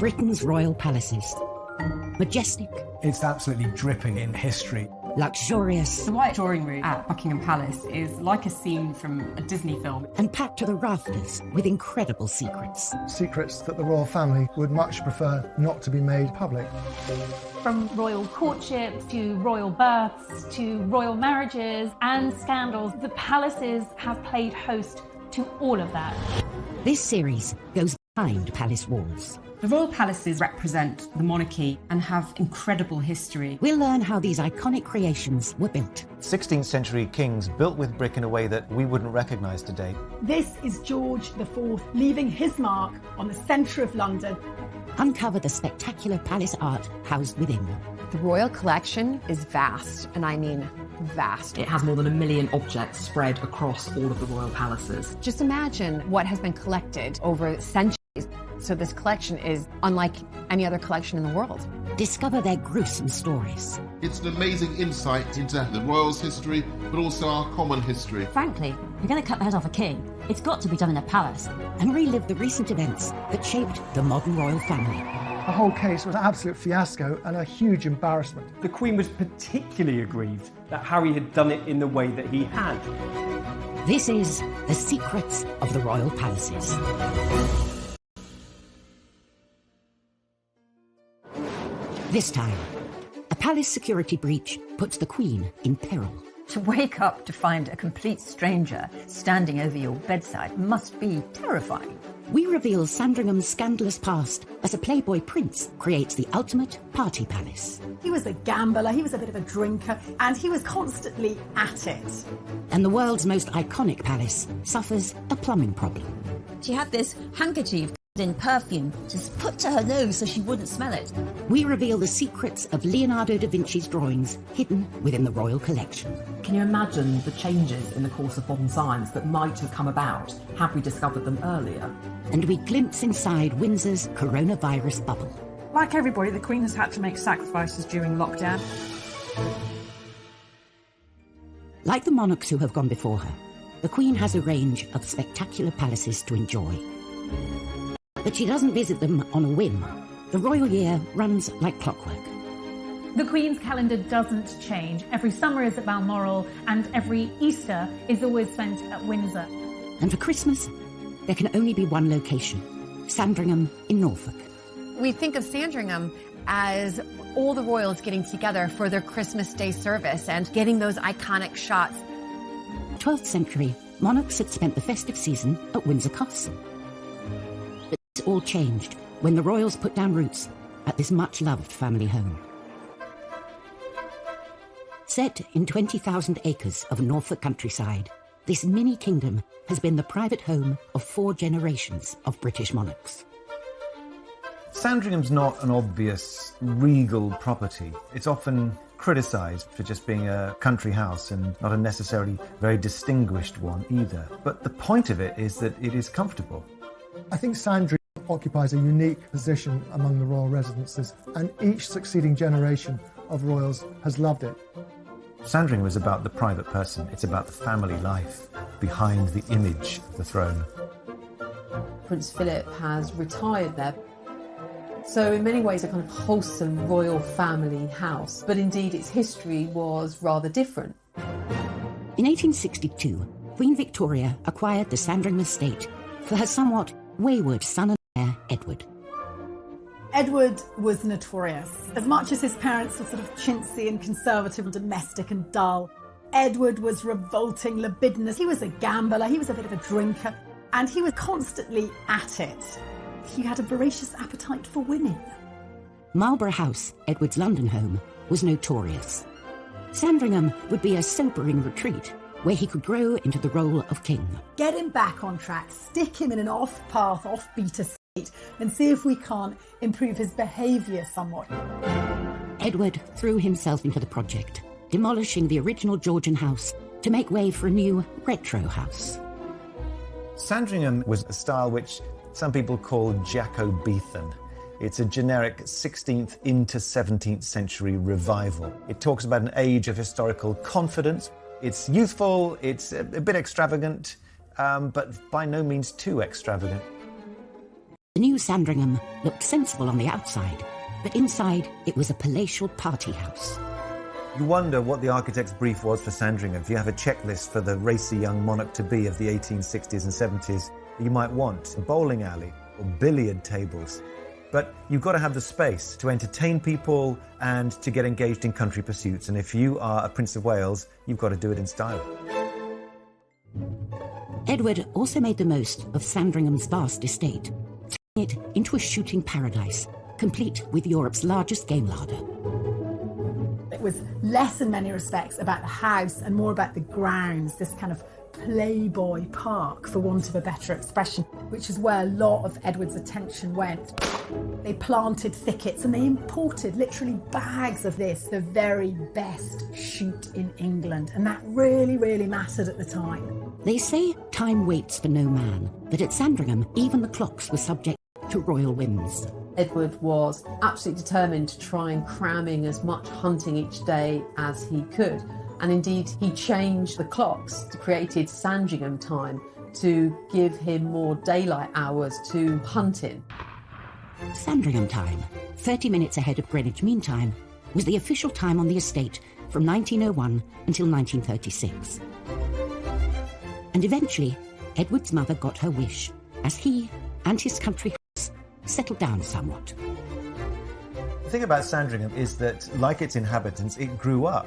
Britain's royal palaces. Majestic. It's absolutely dripping in history. Luxurious. The White Drawing Room at Buckingham Palace is like a scene from a Disney film. And packed to the rafters with incredible secrets. Secrets that the royal family would much prefer not to be made public. From royal courtships to royal births to royal marriages and scandals, the palaces have played host to all of that. This series goes behind palace walls. The royal palaces represent the monarchy and have incredible history. We'll learn how these iconic creations were built. 16th century kings built with brick in a way that we wouldn't recognise today. This is George IV leaving his mark on the centre of London. Uncover the spectacular palace art housed within. The royal collection is vast, and I mean vast. It has more than 1 million objects spread across all of the royal palaces. Just imagine what has been collected over centuries. So this collection is unlike any other collection in the world. Discover their gruesome stories. It's an amazing insight into the royals' history, but also our common history. Frankly, you're going to cut the head off a king. It's got to be done in a palace. And relive the recent events that shaped the modern royal family. The whole case was an absolute fiasco and a huge embarrassment. The Queen was particularly aggrieved that Harry had done it in the way that he had. This is The Secrets of the Royal Palaces. This time, a palace security breach puts the Queen in peril. To wake up to find a complete stranger standing over your bedside must be terrifying. We reveal Sandringham's scandalous past as a playboy prince creates the ultimate party palace. He was a gambler, he was a bit of a drinker, and he was constantly at it. And the world's most iconic palace suffers a plumbing problem. She had this handkerchief in perfume just put to her nose so she wouldn't smell it. We reveal the secrets of Leonardo da Vinci's drawings hidden within the royal collection. Can you imagine the changes in the course of modern science that might have come about had we discovered them earlier? And we glimpse inside Windsor's coronavirus bubble. Like everybody, the Queen has had to make sacrifices during lockdown. Like the monarchs who have gone before her, the Queen has a range of spectacular palaces to enjoy. But she doesn't visit them on a whim. The royal year runs like clockwork. The Queen's calendar doesn't change. Every summer is at Balmoral and every Easter is always spent at Windsor. And for Christmas, there can only be one location, Sandringham in Norfolk. We think of Sandringham as all the royals getting together for their Christmas Day service and getting those iconic shots. 12th century, monarchs had spent the festive season at Windsor Castle. But this all changed when the royals put down roots at this much-loved family home. Set in 20,000 acres of Norfolk countryside, this mini-kingdom has been the private home of 4 generations of British monarchs. Sandringham's not an obvious regal property. It's often criticised for just being a country house and not a necessarily very distinguished one either. But the point of it is that it is comfortable. I think Sandringham occupies a unique position among the royal residences, and each succeeding generation of royals has loved it. Sandringham is about the private person. It's about the family life behind the image of the throne. Prince Philip has retired there. So in many ways a kind of wholesome royal family house, but indeed its history was rather different. In 1862, Queen Victoria acquired the Sandringham estate for her somewhat wayward son and heir, Edward. Edward was notorious. As much as his parents were sort of chintzy and conservative and domestic and dull, Edward was revolting, libidinous. He was a gambler, he was a bit of a drinker, and he was constantly at it. He had a voracious appetite for women. Marlborough House, Edward's London home, was notorious. Sandringham would be a sobering retreat where he could grow into the role of king. Get him back on track, stick him in an off-path, off-beat estate, and see if we can't improve his behaviour somewhat. Edward threw himself into the project, demolishing the original Georgian house to make way for a new retro house. Sandringham was a style which some people call Jacobean. It's a generic 16th into 17th century revival. It talks about an age of historical confidence. It's youthful, it's a bit extravagant, but by no means too extravagant. new Sandringham looked sensible on the outside, but inside it was a palatial party house. You wonder what the architect's brief was for Sandringham. If you have a checklist for the racy young monarch-to-be of the 1860s and 70s, you might want a bowling alley or billiard tables. But you've got to have the space to entertain people and to get engaged in country pursuits. And if you are a Prince of Wales, you've got to do it in style. Edward also made the most of Sandringham's vast estate, turning it into a shooting paradise, complete with Europe's largest game larder. It was less in many respects about the house and more about the grounds, this kind of playboy park, for want of a better expression, which is where a lot of Edward's attention went. They planted thickets and they imported literally bags of this, the very best shoot in England, and that really, really mattered at the time. They say time waits for no man, but at Sandringham, even the clocks were subject to royal whims. Edward was absolutely determined to try and cram in as much hunting each day as he could. And indeed, he changed the clocks to created Sandringham time to give him more daylight hours to hunt in. Sandringham time, 30 minutes ahead of Greenwich Mean Time, was the official time on the estate from 1901 until 1936. And eventually, Edward's mother got her wish, as he and his country house settled down somewhat. The thing about Sandringham is that, like its inhabitants, it grew up.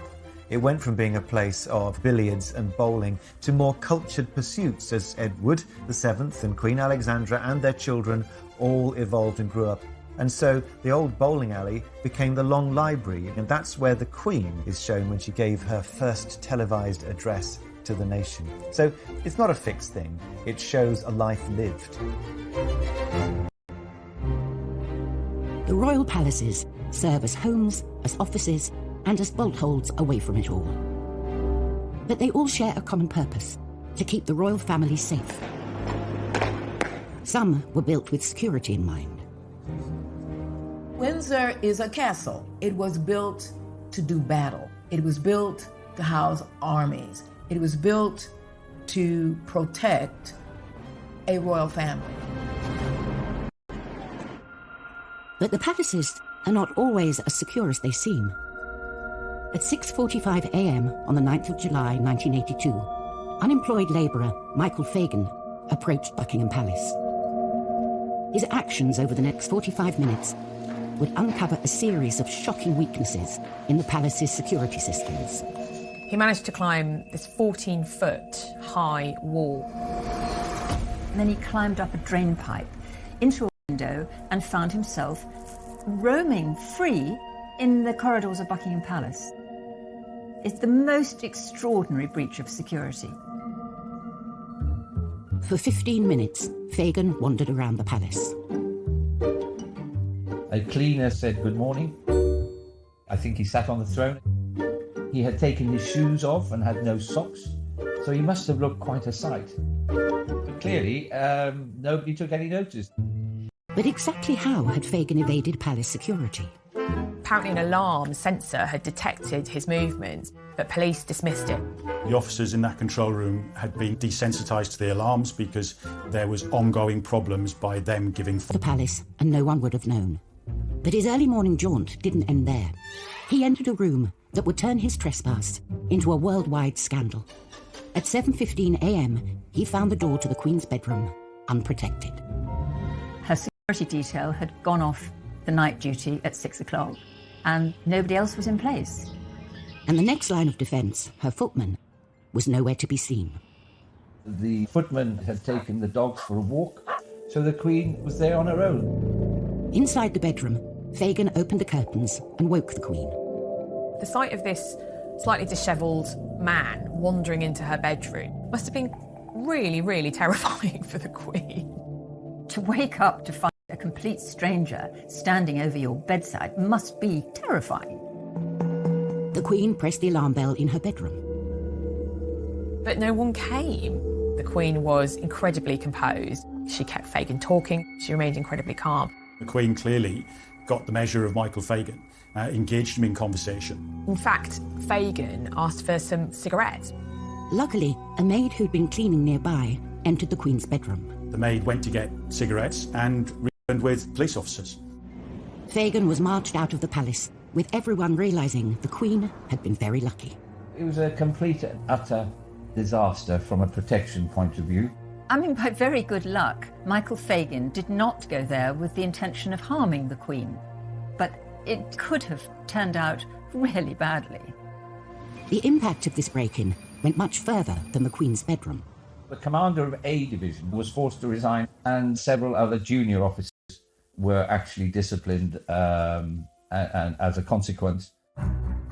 It went from being a place of billiards and bowling to more cultured pursuits as Edward VII and Queen Alexandra and their children all evolved and grew up. And so the old bowling alley became the Long Library, and that's where the Queen is shown when she gave her first televised address to the nation. So it's not a fixed thing, it shows a life lived. The royal palaces serve as homes, as offices, and as bolt holes away from it all. But they all share a common purpose: to keep the royal family safe. Some were built with security in mind. Windsor is a castle. It was built to do battle. It was built to house armies. It was built to protect a royal family. But the palaces are not always as secure as they seem. At 6:45 a.m. on the 9th of July 1982, unemployed labourer Michael Fagan approached Buckingham Palace. His actions over the next 45 minutes would uncover a series of shocking weaknesses in the palace's security systems. He managed to climb this 14-foot high wall. And then he climbed up a drain pipe into a window and found himself roaming free in the corridors of Buckingham Palace. It's the most extraordinary breach of security. For 15 minutes, Fagan wandered around the palace. A cleaner said good morning. I think he sat on the throne. He had taken his shoes off and had no socks, so he must have looked quite a sight. But clearly, nobody took any notice. But exactly how had Fagan evaded palace security? Apparently an alarm sensor had detected his movements, but police dismissed it. The officers in that control room had been desensitised to the alarms because there was ongoing problems by them giving the palace, and no one would have known. But his early morning jaunt didn't end there. He entered a room that would turn his trespass into a worldwide scandal. At 7:15 a.m, he found the door to the Queen's bedroom unprotected. Her security detail had gone off the night duty at 6 o'clock, and nobody else was in place. And the next line of defence, her footman, was nowhere to be seen. The footman had taken the dogs for a walk, so the Queen was there on her own. Inside the bedroom, Fagan opened the curtains and woke the Queen. The sight of this slightly dishevelled man wandering into her bedroom must have been really, really terrifying for the Queen. To wake up to find a complete stranger standing over your bedside must be terrifying. The Queen pressed the alarm bell in her bedroom. But no one came. The Queen was incredibly composed. She kept Fagan talking. She remained incredibly calm. The Queen clearly got the measure of Michael Fagan, engaged him in conversation. In fact, Fagan asked for some cigarettes. Luckily, a maid who'd been cleaning nearby entered the Queen's bedroom. The maid went to get cigarettes and and with police officers. Meghan was marched out of the palace, with everyone realising the Queen had been very lucky. It was a complete and utter disaster from a protection point of view. I mean, by very good luck, Michael Fagan did not go there with the intention of harming the Queen. But it could have turned out really badly. The impact of this break-in went much further than the Queen's bedroom. The commander of A Division was forced to resign, and several other junior officers were actually disciplined and as a consequence.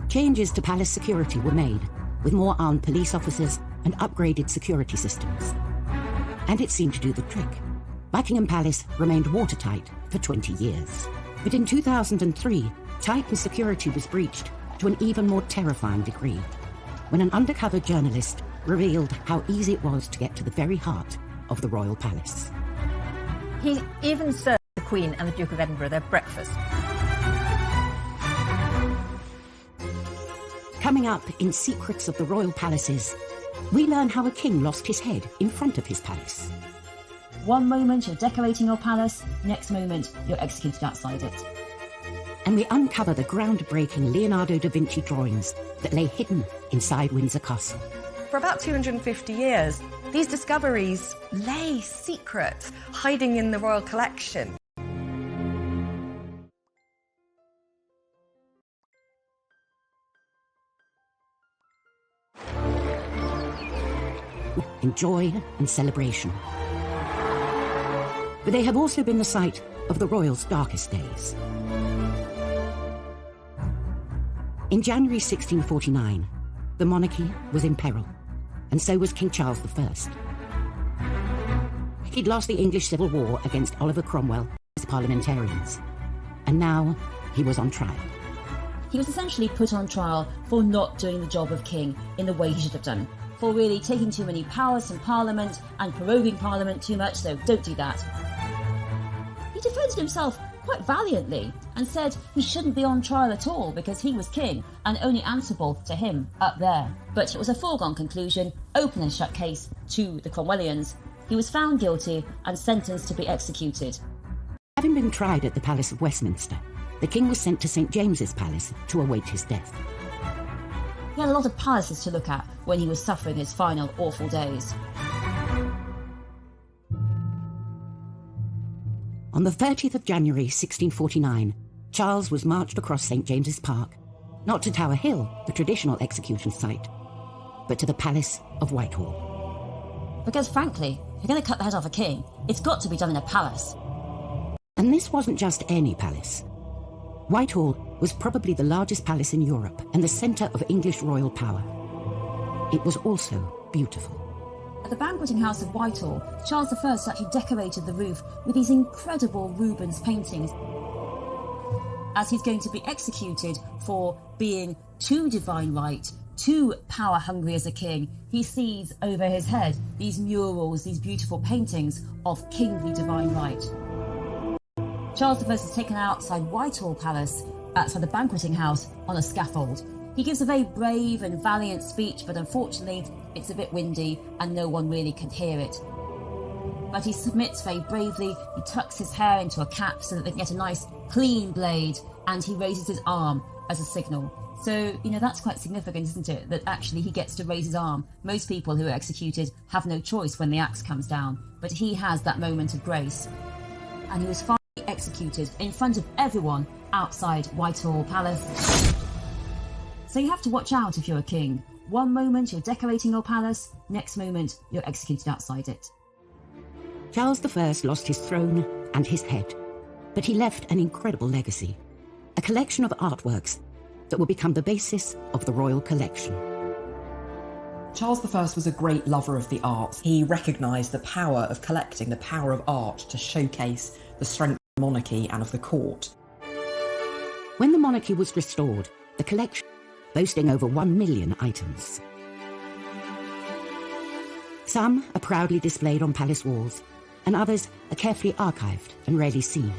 Changes to palace security were made, with more armed police officers and upgraded security systems. And it seemed to do the trick. Buckingham Palace remained watertight for 20 years. But in 2003, tightened security was breached to an even more terrifying degree, when an undercover journalist revealed how easy it was to get to the very heart of the royal palace. He even served the Queen and the Duke of Edinburgh their breakfast. Coming up in Secrets of the Royal Palaces, we learn how a king lost his head in front of his palace. One moment you're decorating your palace, next moment you're executed outside it. And we uncover the groundbreaking Leonardo da Vinci drawings that lay hidden inside Windsor Castle. For about 250 years, these discoveries lay secret, hiding in the royal collection. In joy and celebration. But they have also been the site of the royals' darkest days. In January 1649, the monarchy was in peril, and so was King Charles I. He'd lost the English Civil War against Oliver Cromwell and his parliamentarians, and now he was on trial. He was essentially put on trial for not doing the job of king in the way he should have done, for really taking too many powers from Parliament and proroguing Parliament too much, so don't do that. He defended himself quite valiantly and said he shouldn't be on trial at all because he was king and only answerable to him up there. But it was a foregone conclusion, open and shut case to the Cromwellians. He was found guilty and sentenced to be executed. Having been tried at the Palace of Westminster, the king was sent to St James's Palace to await his death. He had a lot of palaces to look at when he was suffering his final awful days. On the 30th of January 1649, Charles was marched across St James's Park, not to Tower Hill, the traditional execution site, but to the Palace of Whitehall. Because frankly, if you're going to cut the head off a king, it's got to be done in a palace. And this wasn't just any palace. Whitehall was probably the largest palace in Europe and the centre of English royal power. It was also beautiful. At the banqueting house of Whitehall, Charles I actually decorated the roof with these incredible Rubens paintings. As he's going to be executed for being too divine right, too power hungry as a king, he sees over his head these murals, these beautiful paintings of kingly divine right. Charles I is taken outside Whitehall Palace, outside the banqueting house, on a scaffold. He gives a very brave and valiant speech, but unfortunately it's a bit windy and no one really can hear it. But he submits very bravely, he tucks his hair into a cap so that they can get a nice clean blade, and he raises his arm as a signal. So, that's quite significant, isn't it? That actually he gets to raise his arm. Most people who are executed have no choice when the axe comes down, but he has that moment of grace. And he was finally executed in front of everyone outside Whitehall Palace. So you have to watch out if you're a king. One moment you're decorating your palace, next moment you're executed outside it. Charles I lost his throne and his head, but he left an incredible legacy, a collection of artworks that will become the basis of the royal collection. Charles I was a great lover of the arts. He recognised the power of collecting, the power of art to showcase the strength of the monarchy and of the court. When the monarchy was restored, the collection boasting over 1 million items. Some are proudly displayed on palace walls, and others are carefully archived and rarely seen.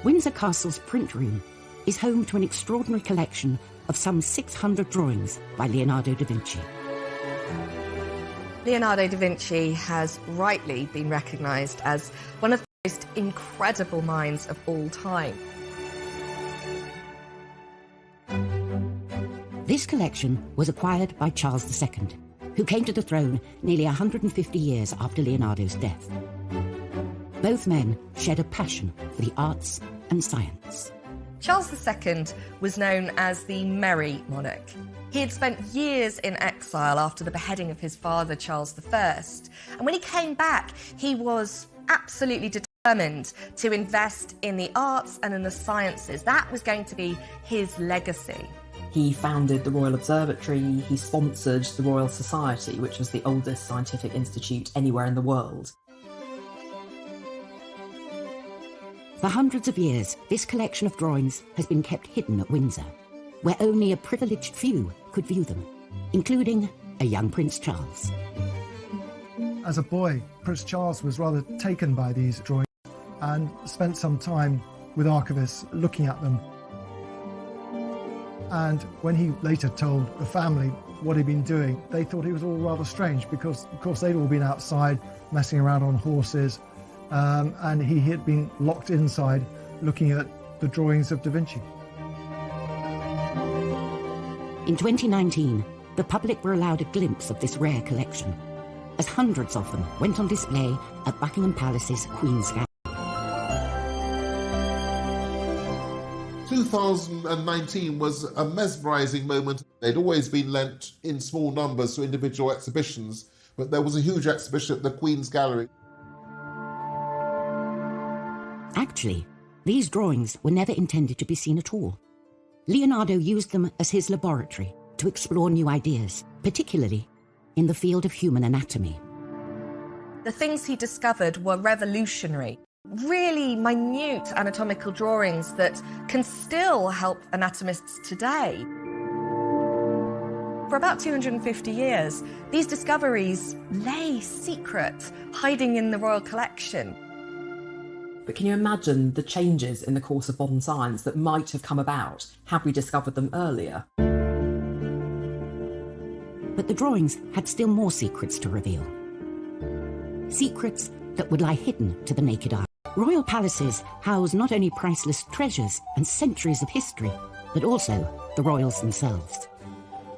Windsor Castle's print room is home to an extraordinary collection of some 600 drawings by Leonardo da Vinci. Leonardo da Vinci has rightly been recognised as one of most incredible minds of all time. This collection was acquired by Charles II, who came to the throne nearly 150 years after Leonardo's death. Both men shared a passion for the arts and science. Charles II was known as the Merry Monarch. He had spent years in exile after the beheading of his father, Charles I. And when he came back, he was absolutely determined to invest in the arts and in the sciences. That was going to be his legacy. He founded the Royal Observatory, he sponsored the Royal Society, which was the oldest scientific institute anywhere in the world. For hundreds of years, this collection of drawings has been kept hidden at Windsor, where only a privileged few could view them, including a young Prince Charles. As a boy, Prince Charles was rather taken by these drawings and spent some time with archivists looking at them. And when he later told the family what he'd been doing, they thought it was all rather strange because, of course, they'd all been outside messing around on horses, and he had been locked inside looking at the drawings of Da Vinci. In 2019, the public were allowed a glimpse of this rare collection, as hundreds of them went on display at Buckingham Palace's Queen's Gallery. 2019 was a mesmerising moment. They'd always been lent in small numbers to individual exhibitions, but there was a huge exhibition at the Queen's Gallery. Actually, these drawings were never intended to be seen at all. Leonardo used them as his laboratory to explore new ideas, particularly in the field of human anatomy. The things he discovered were revolutionary. Really minute anatomical drawings that can still help anatomists today. For about 250 years, these discoveries lay secret, hiding in the royal collection. But can you imagine the changes in the course of modern science that might have come about had we discovered them earlier? But the drawings had still more secrets to reveal. Secrets that would lie hidden to the naked eye. Royal palaces house not only priceless treasures and centuries of history, but also the royals themselves.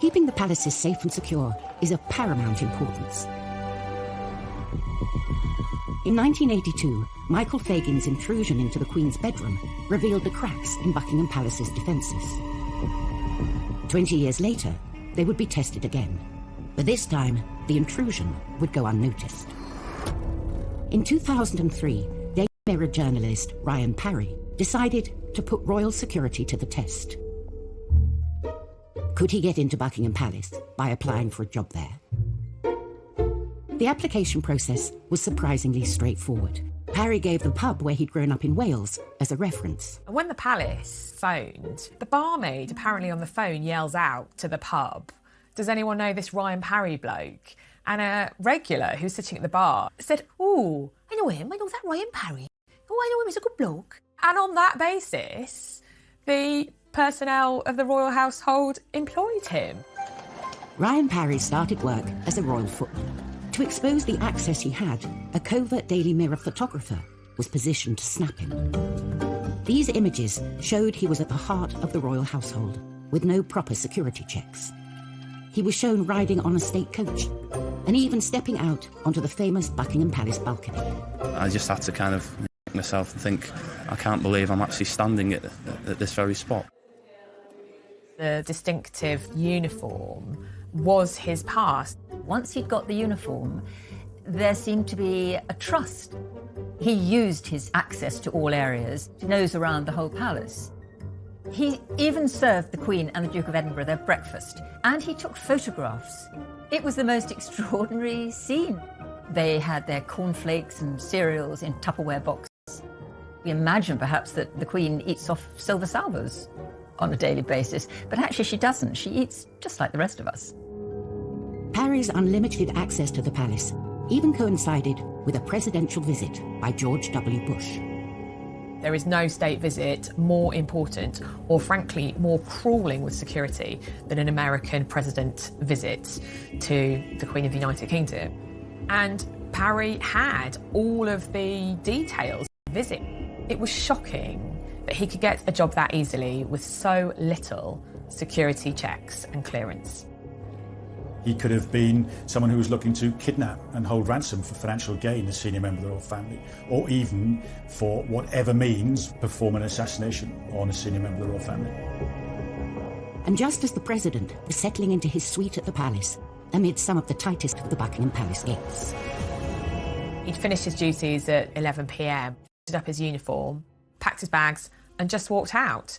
Keeping the palaces safe and secure is of paramount importance. In 1982, Michael Fagin's intrusion into the Queen's bedroom revealed the cracks in Buckingham Palace's defences. 20 years later, they would be tested again, but this time the intrusion would go unnoticed. In 2003, Daily Mirror journalist Ryan Parry decided to put royal security to the test. Could he get into Buckingham Palace by applying for a job there? The application process was surprisingly straightforward. Parry gave the pub where he'd grown up in Wales as a reference. When the palace phoned, the barmaid apparently on the phone yells out to the pub, "Does anyone know this Ryan Parry bloke?" And a regular who's sitting at the bar said, "Oh, I know him, I know that Ryan Parry. Oh, I know him, he's a good bloke." And on that basis, the personnel of the royal household employed him. Ryan Parry started work as a royal footman. To expose the access he had, a covert Daily Mirror photographer was positioned to snap him. These images showed he was at the heart of the royal household, with no proper security checks. He was shown riding on a state coach, and even stepping out onto the famous Buckingham Palace balcony. I just had to kind of make myself and think, I can't believe I'm actually standing at this very spot. The distinctive uniform was his past. Once he'd got the uniform, there seemed to be a trust. He used his access to all areas to nose around the whole palace. He even served the Queen and the Duke of Edinburgh their breakfast, and he took photographs. It was the most extraordinary scene. They had their cornflakes and cereals in Tupperware boxes. We imagine perhaps that the Queen eats off silver salvers on a daily basis, but actually she doesn't. She eats just like the rest of us. Parry's unlimited access to the palace even coincided with a presidential visit by George W. Bush. There is no state visit more important or, frankly, more crawling with security than an American president visit to the Queen of the United Kingdom. And Parry had all of the details. visit. It was shocking that he could get a job that easily with so little security checks and clearance. He could have been someone who was looking to kidnap and hold ransom for financial gain, a senior member of the royal family, or even, for whatever means, perform an assassination on a senior member of the royal family. And just as the president was settling into his suite at the palace, amid some of the tightest of the Buckingham Palace gates. He'd finished his duties at 11 p.m, put up his uniform, packed his bags, and just walked out.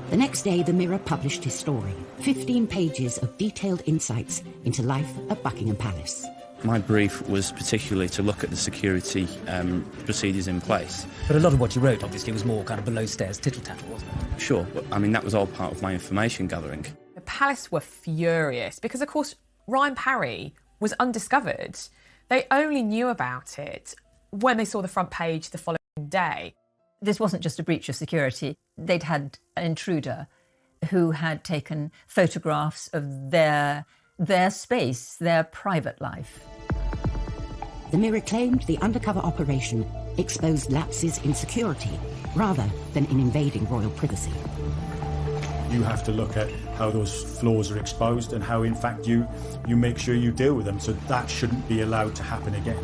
The next day, the Mirror published his story, 15 pages of detailed insights into life at Buckingham Palace. My brief was particularly to look at the security procedures in place. But a lot of what you wrote, obviously, was more kind of below-stairs tittle-tattle, wasn't it? Sure, but I mean, that was all part of my information gathering. The palace were furious because, of course, Ryan Parry was undiscovered. They only knew about it when they saw the front page the following day. This wasn't just a breach of security. They'd had an intruder who had taken photographs of their space, their private life. The Mirror claimed the undercover operation exposed lapses in security rather than in invading royal privacy. You have to look at how those flaws are exposed and how, in fact, you make sure you deal with them. So that shouldn't be allowed to happen again.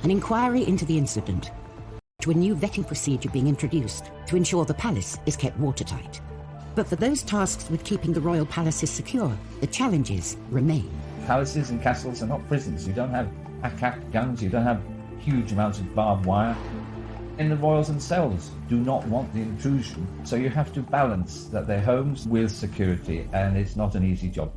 An inquiry into the incident, to a new vetting procedure being introduced to ensure the palace is kept watertight. But for those tasked with keeping the royal palaces secure, the challenges remain. Palaces and castles are not prisons. You don't have ack-ack guns, you don't have huge amounts of barbed wire. And the royals themselves do not want the intrusion, so you have to balance that their homes with security, and it's not an easy job.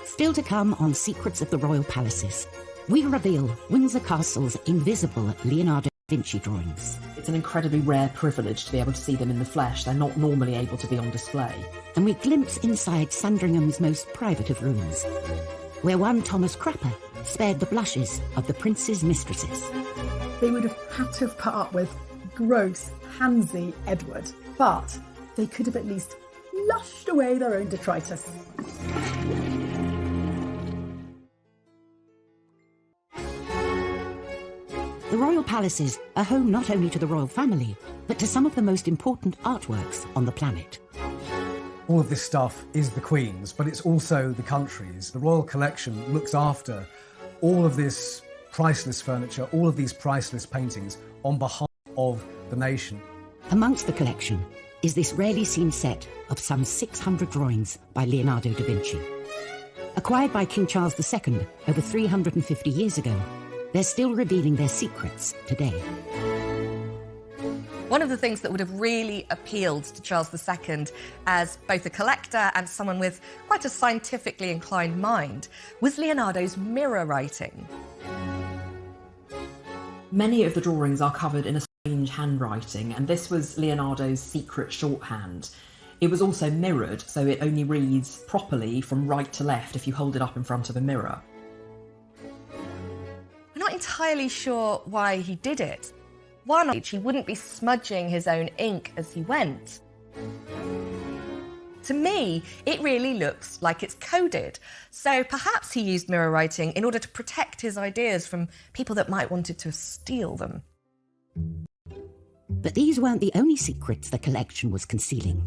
Still to come on Secrets of the Royal Palaces, we reveal Windsor Castle's invisible Leonardo da Vinci drawings. It's an incredibly rare privilege to be able to see them in the flesh. They're not normally able to be on display. And we glimpse inside Sandringham's most private of rooms, where one Thomas Crapper spared the blushes of the prince's mistresses. They would have had to have put up with gross, handsy Edward, but they could have at least lushed away their own detritus. The royal palaces are home not only to the royal family, but to some of the most important artworks on the planet. All of this stuff is the Queen's, but it's also the country's. The Royal Collection looks after all of this priceless furniture, all of these priceless paintings on behalf of the nation. Amongst the collection is this rarely seen set of some 600 drawings by Leonardo da Vinci. Acquired by King Charles II over 350 years ago, they're still revealing their secrets today. One of the things that would have really appealed to Charles II as both a collector and someone with quite a scientifically inclined mind was Leonardo's mirror writing. Many of the drawings are covered in a strange handwriting, and this was Leonardo's secret shorthand. It was also mirrored, so it only reads properly from right to left if you hold it up in front of a mirror. We're not entirely sure why he did it. One, he wouldn't be smudging his own ink as he went. To me, it really looks like it's coded. So perhaps he used mirror writing in order to protect his ideas from people that might wanted to steal them. But these weren't the only secrets the collection was concealing.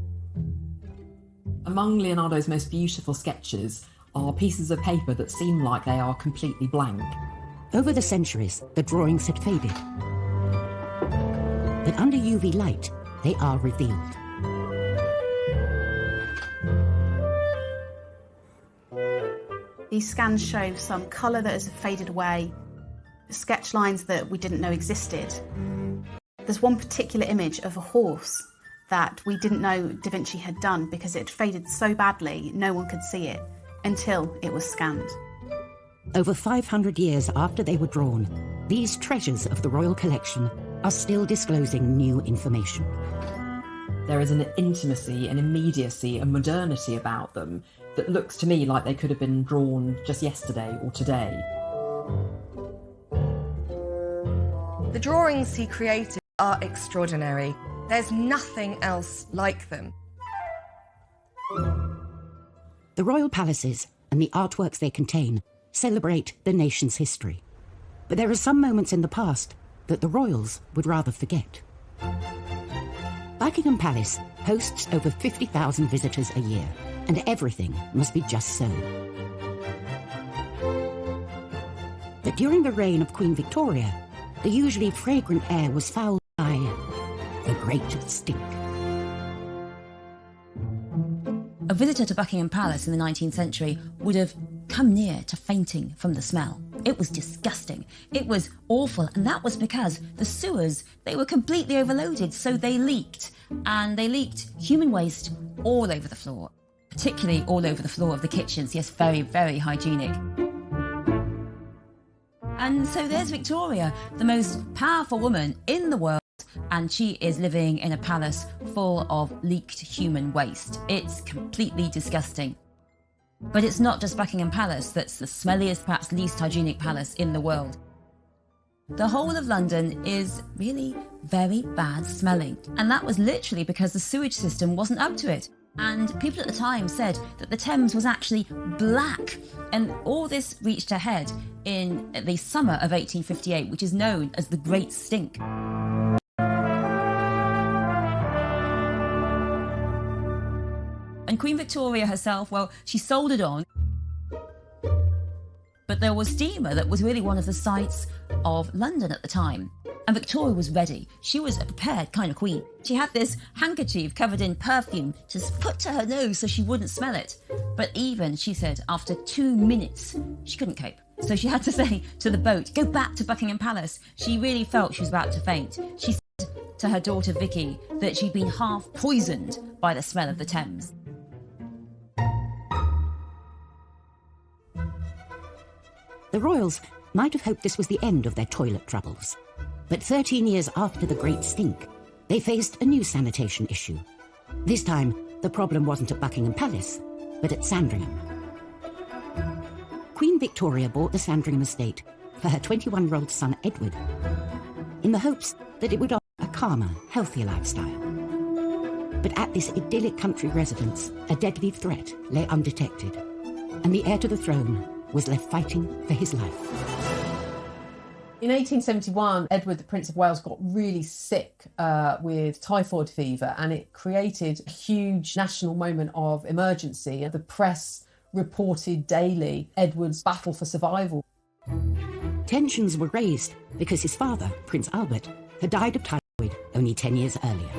Among Leonardo's most beautiful sketches are pieces of paper that seem like they are completely blank. Over the centuries, the drawings had faded. But under UV light, they are revealed. These scans show some colour that has faded away, sketch lines that we didn't know existed. There's one particular image of a horse that we didn't know Da Vinci had done because it faded so badly no one could see it until it was scanned. Over 500 years after they were drawn, these treasures of the royal collection are still disclosing new information. There is an intimacy, an immediacy, a modernity about them that looks to me like they could have been drawn just yesterday or today. The drawings he created are extraordinary. There's nothing else like them. The royal palaces and the artworks they contain celebrate the nation's history. But there are some moments in the past that the royals would rather forget. Buckingham Palace hosts over 50,000 visitors a year, and everything must be just so. But during the reign of Queen Victoria, the usually fragrant air was fouled by the Great Stink. A visitor to Buckingham Palace in the 19th century would have come near to fainting from the smell. It was disgusting. It was awful, and that was because the sewers, they were completely overloaded, so they leaked. And they leaked human waste all over the floor, particularly all over the floor of the kitchens. Yes, very, very hygienic. And so there's Victoria, the most powerful woman in the world, and she is living in a palace full of leaked human waste. It's completely disgusting. But it's not just Buckingham Palace that's the smelliest, perhaps least hygienic palace in the world. The whole of London is really very bad smelling, and that was literally because the sewage system wasn't up to it. And people at the time said that the Thames was actually black, and all this reached a head in the summer of 1858, which is known as the Great Stink. And Queen Victoria herself, well, she soldiered on. But there was steamer that was really one of the sights of London at the time. And Victoria was ready. She was a prepared kind of queen. She had this handkerchief covered in perfume to put to her nose so she wouldn't smell it. But even, she said, after 2 minutes, she couldn't cope. So she had to say to the boat, go back to Buckingham Palace. She really felt she was about to faint. She said to her daughter Vicky that she'd been half poisoned by the smell of the Thames. The royals might have hoped this was the end of their toilet troubles. But 13 years after the Great Stink, they faced a new sanitation issue. This time, the problem wasn't at Buckingham Palace, but at Sandringham. Queen Victoria bought the Sandringham estate for her 21-year-old son Edward, in the hopes that it would offer a calmer, healthier lifestyle. But at this idyllic country residence, a deadly threat lay undetected, and the heir to the throne was left fighting for his life. In 1871, Edward, the Prince of Wales, got really sick with typhoid fever, and it created a huge national moment of emergency. The press reported daily Edward's battle for survival. Tensions were raised because his father, Prince Albert, had died of typhoid only 10 years earlier.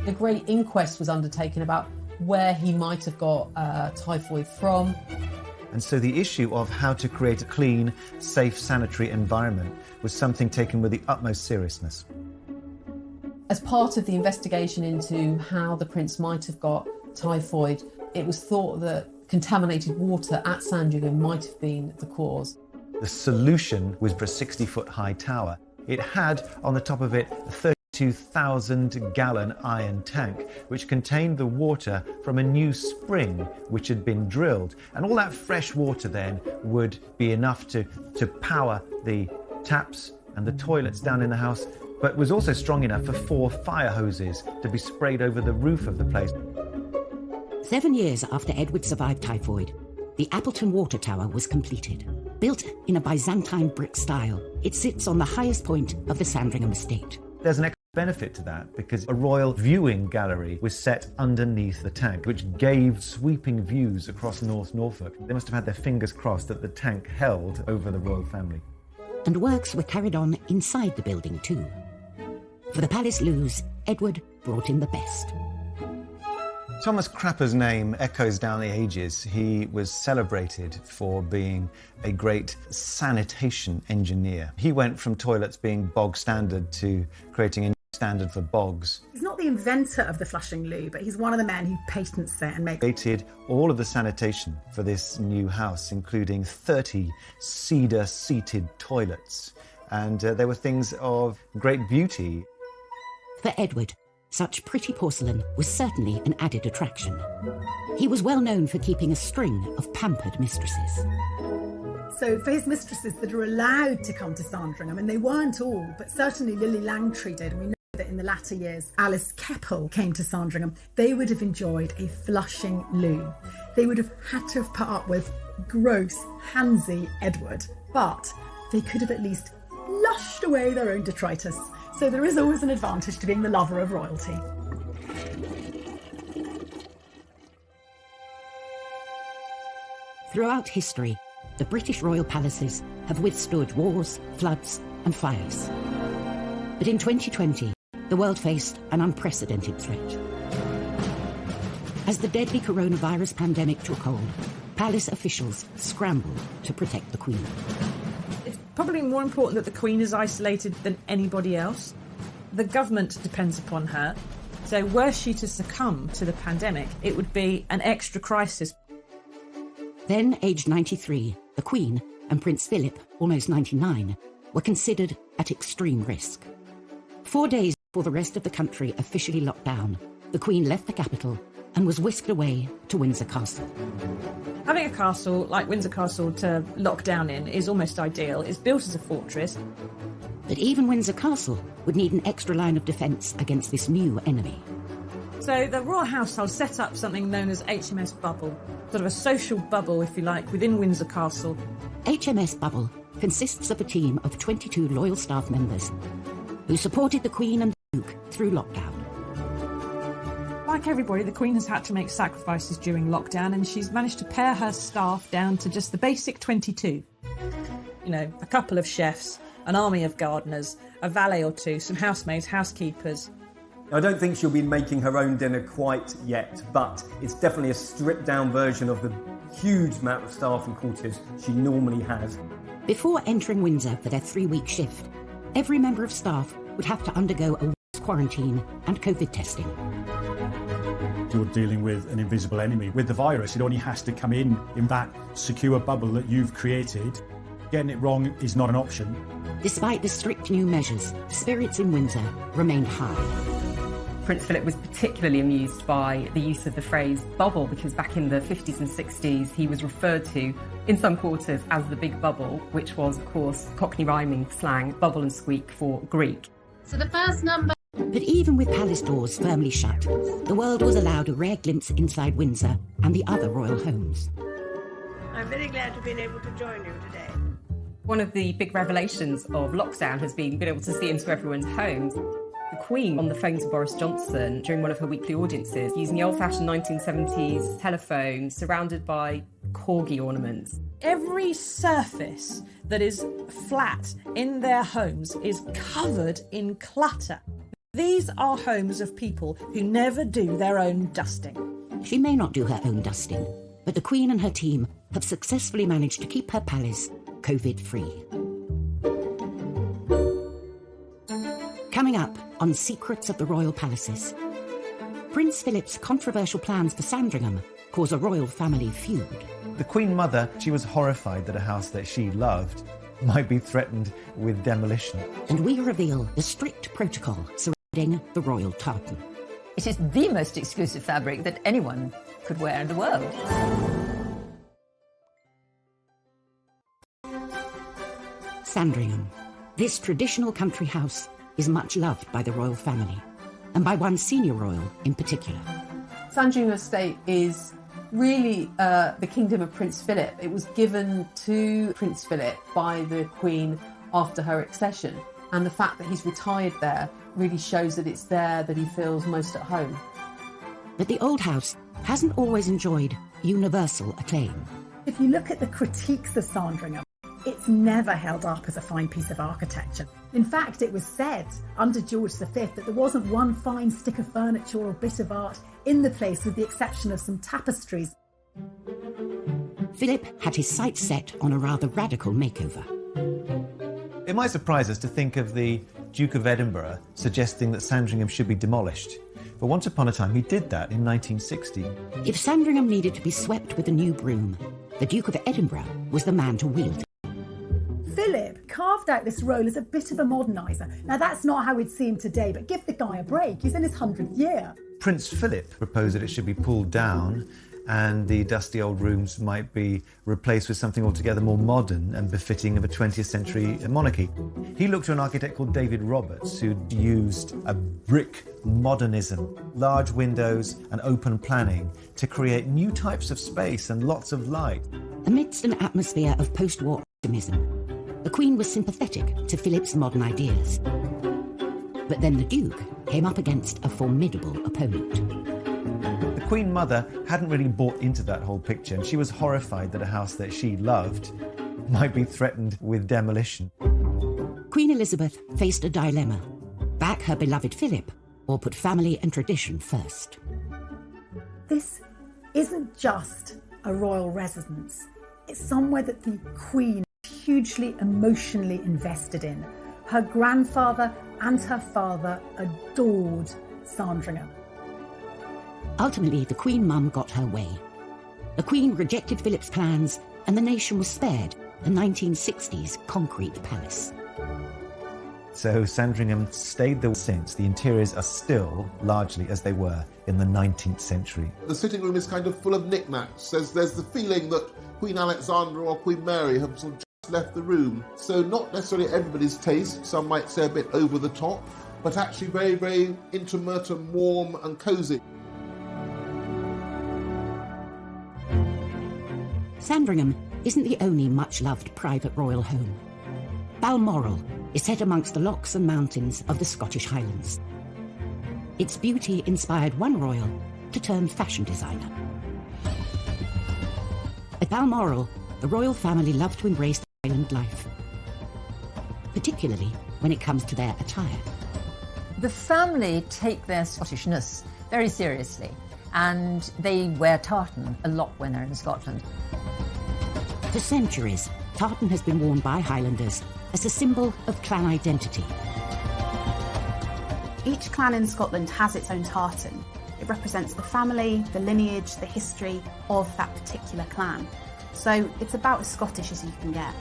A great inquest was undertaken about where he might have got typhoid from. And so the issue of how to create a clean, safe, sanitary environment was something taken with the utmost seriousness. As part of the investigation into how the prince might have got typhoid, it was thought that contaminated water at Sandringham might have been the cause. The solution was for a 60-foot high tower. It had on the top of it a 32,000-gallon iron tank, which contained the water from a new spring which had been drilled. And all that fresh water then would be enough to power the taps and the toilets down in the house, but was also strong enough for 4 fire hoses to be sprayed over the roof of the place. 7 years after Edward survived typhoid, the Appleton Water Tower was completed. Built in a Byzantine brick style, it sits on the highest point of the Sandringham estate. There's an extra benefit to that because a royal viewing gallery was set underneath the tank, which gave sweeping views across North Norfolk. They must have had their fingers crossed that the tank held over the royal family. And works were carried on inside the building too. For the palace loos, Edward brought in the best. Thomas Crapper's name echoes down the ages. He was celebrated for being a great sanitation engineer. He went from toilets being bog standard to creating a new standard for bogs. He's not the inventor of the flushing loo, but he's one of the men who patents it and makes... Created all of the sanitation for this new house, including 30 cedar-seated toilets. And they were things of great beauty. For Edward, such pretty porcelain was certainly an added attraction. He was well known for keeping a string of pampered mistresses. So for his mistresses that are allowed to come to Sandringham, and they weren't all, but certainly Lily Langtry did, and we know that in the latter years Alice Keppel came to Sandringham, they would have enjoyed a flushing loo. They would have had to have put up with gross, handsy Edward, but they could have at least flushed away their own detritus. So there is always an advantage to being the lover of royalty. Throughout history, the British royal palaces have withstood wars, floods, and fires. But in 2020, the world faced an unprecedented threat. As the deadly coronavirus pandemic took hold, palace officials scrambled to protect the Queen. It's probably more important that the Queen is isolated than anybody else. The government depends upon her. So were she to succumb to the pandemic, it would be an extra crisis. Then, aged 93, the Queen and Prince Philip, almost 99, were considered at extreme risk. 4 days before the rest of the country officially locked down, the Queen left the capital and was whisked away to Windsor Castle. Having a castle like Windsor Castle to lock down in is almost ideal. It's built as a fortress. But even Windsor Castle would need an extra line of defence against this new enemy. So the royal household set up something known as HMS Bubble, sort of a social bubble, if you like, within Windsor Castle. HMS Bubble consists of a team of 22 loyal staff members who supported the Queen and the Duke through lockdown. Like everybody, the Queen has had to make sacrifices during lockdown, and she's managed to pare her staff down to just the basic 22. You know, a couple of chefs, an army of gardeners, a valet or two, some housemaids, housekeepers. I don't think she'll be making her own dinner quite yet, but it's definitely a stripped-down version of the huge amount of staff and courtiers she normally has. Before entering Windsor for their 3-week shift, every member of staff would have to undergo a week's quarantine and COVID testing. You're dealing with an invisible enemy. With the virus, it only has to come in that secure bubble that you've created. Getting it wrong is not an option. Despite the strict new measures, spirits in Windsor remained high. Prince Philip was particularly amused by the use of the phrase bubble, because back in the 50s and 60s he was referred to in some quarters as the big bubble, which was of course Cockney rhyming slang, bubble and squeak for Greek. So the first number. But even with palace doors firmly shut, the world was allowed a rare glimpse inside Windsor and the other royal homes. I'm very glad to have been able to join you today. One of the big revelations of lockdown has been being able to see into everyone's homes. The Queen on the phone to Boris Johnson during one of her weekly audiences, using the old-fashioned 1970s telephone surrounded by corgi ornaments. Every surface that is flat in their homes is covered in clutter. These are homes of people who never do their own dusting. She may not do her own dusting, but the Queen and her team have successfully managed to keep her palace COVID-free. Coming up on Secrets of the Royal Palaces, Prince Philip's controversial plans for Sandringham cause a royal family feud. The Queen Mother, she was horrified that a house that she loved might be threatened with demolition. And we reveal the strict protocol surrounding the royal tartan. It is the most exclusive fabric that anyone could wear in the world. Sandringham. This traditional country house is much loved by the royal family, and by one senior royal in particular. Sandringham Estate is really the kingdom of Prince Philip. It was given to Prince Philip by the Queen after her accession, and the fact that he's retired there really shows that it's there that he feels most at home. But the old house hasn't always enjoyed universal acclaim. If you look at the critiques of Sandringham, it's never held up as a fine piece of architecture. In fact, it was said under George V that there wasn't one fine stick of furniture or bit of art in the place, with the exception of some tapestries. Philip had his sights set on a rather radical makeover. It might surprise us to think of the Duke of Edinburgh suggesting that Sandringham should be demolished. But once upon a time he did that in 1960. If Sandringham needed to be swept with a new broom, the Duke of Edinburgh was the man to wield it. Philip carved out this role as a bit of a moderniser. Now, that's not how we'd see him today, but give the guy a break. He's in his 100th year. Prince Philip proposed that it should be pulled down and the dusty old rooms might be replaced with something altogether more modern and befitting of a 20th century monarchy. He looked to an architect called David Roberts, who'd used a brick modernism, large windows and open planning to create new types of space and lots of light. Amidst an atmosphere of post-war optimism, The Queen was sympathetic to Philip's modern ideas. But then the Duke came up against a formidable opponent. The Queen Mother hadn't really bought into that whole picture, and she was horrified that a house that she loved might be threatened with demolition. Queen Elizabeth faced a dilemma: back her beloved Philip or put family and tradition first. This isn't just a royal residence. It's somewhere that the Queen is hugely emotionally invested in. Her grandfather and her father adored Sandringham. Ultimately, the Queen Mum got her way. The Queen rejected Philip's plans, and the nation was spared the 1960s concrete palace. So Sandringham stayed there since. The interiors are still largely as they were in the 19th century. The sitting room is kind of full of knickknacks. There's the feeling that Queen Alexandra or Queen Mary have sort of just left the room. So not necessarily everybody's taste, some might say a bit over the top, but actually very, very intimate and warm and cosy. Sandringham isn't the only much-loved private royal home. Balmoral is set amongst the lochs and mountains of the Scottish Highlands. Its beauty inspired one royal to turn fashion designer. At Balmoral, the royal family loved to embrace the Highland life, particularly when it comes to their attire. The family take their Scottishness very seriously, and they wear tartan a lot when they're in Scotland. For centuries, tartan has been worn by Highlanders as a symbol of clan identity. Each clan in Scotland has its own tartan. It represents the family, the lineage, the history of that particular clan. So it's about as Scottish as you can get.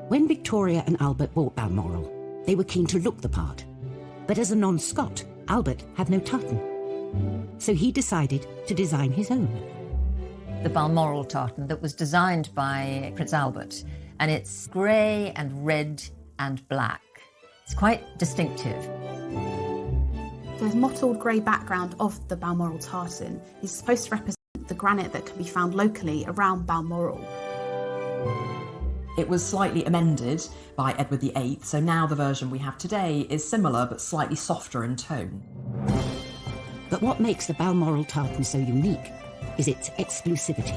When Victoria and Albert bought Balmoral, they were keen to look the part. But as a non-Scot, Albert had no tartan. So he decided to design his own. The Balmoral tartan that was designed by Prince Albert, and it's grey and red and black. It's quite distinctive. The mottled grey background of the Balmoral tartan is supposed to represent the granite that can be found locally around Balmoral. It was slightly amended by Edward VIII, so now the version we have today is similar but slightly softer in tone. But what makes the Balmoral tartan so unique is its exclusivity.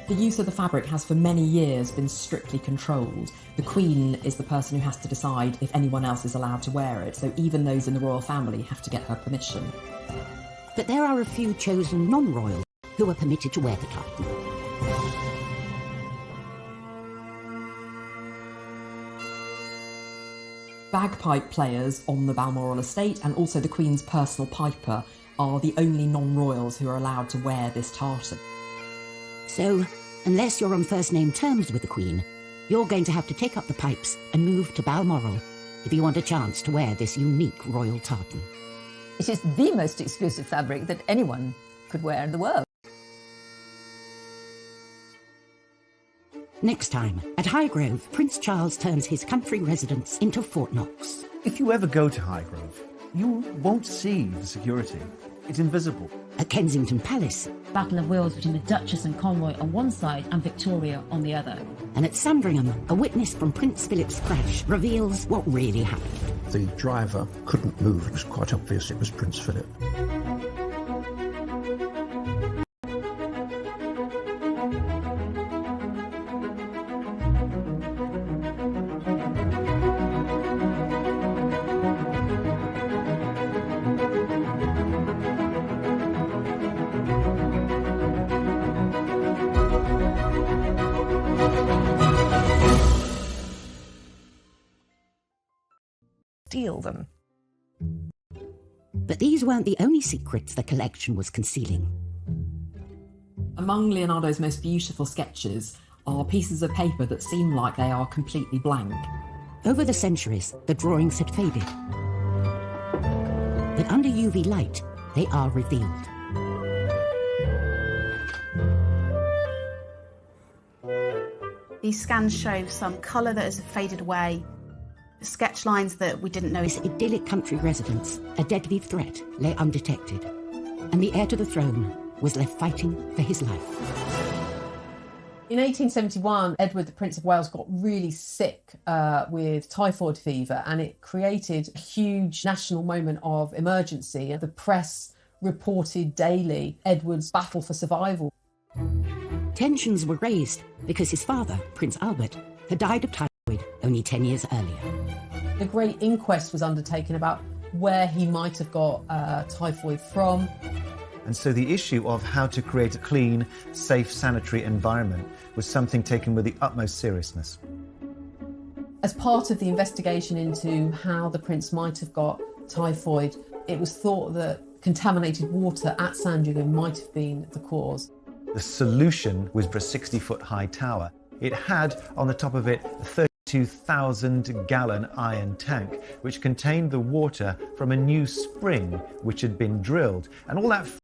The use of the fabric has for many years been strictly controlled. The Queen is the person who has to decide if anyone else is allowed to wear it, so even those in the royal family have to get her permission. But there are a few chosen non-royals who are permitted to wear the tartan. Bagpipe players on the Balmoral estate and also the Queen's personal piper are the only non-royals who are allowed to wear this tartan. So, unless you're on first-name terms with the Queen, you're going to have to take up the pipes and move to Balmoral if you want a chance to wear this unique royal tartan. It is the most exclusive fabric that anyone could wear in the world. Next time, at Highgrove, Prince Charles turns his country residence into Fort Knox. If you ever go to Highgrove, you won't see the security. It's invisible. At Kensington Palace. Battle of wills between the Duchess and Conroy on one side and Victoria on the other. And at Sandringham, a witness from Prince Philip's crash reveals what really happened. The driver couldn't move. It was quite obvious it was Prince Philip. Steal them. But these weren't the only secrets the collection was concealing. Among Leonardo's most beautiful sketches are pieces of paper that seem like they are completely blank. Over the centuries, the drawings had faded. But under UV light, they are revealed. These scans show some colour that has faded away, sketch lines that we didn't know. This idyllic country residence, a deadly threat, lay undetected, and the heir to the throne was left fighting for his life. In 1871, Edward, the Prince of Wales, got really sick with typhoid fever, and it created a huge national moment of emergency. The press reported daily Edward's battle for survival. Tensions were raised because his father, Prince Albert, had died of typhoid only 10 years earlier. A great inquest was undertaken about where he might have got typhoid from. And so the issue of how to create a clean, safe, sanitary environment was something taken with the utmost seriousness. As part of the investigation into how the prince might have got typhoid, it was thought that contaminated water at Sandringham might have been the cause. The solution was for a 60-foot high tower. It had on the top of it a 32,000-gallon iron tank, which contained the water from a new spring which had been drilled. And all that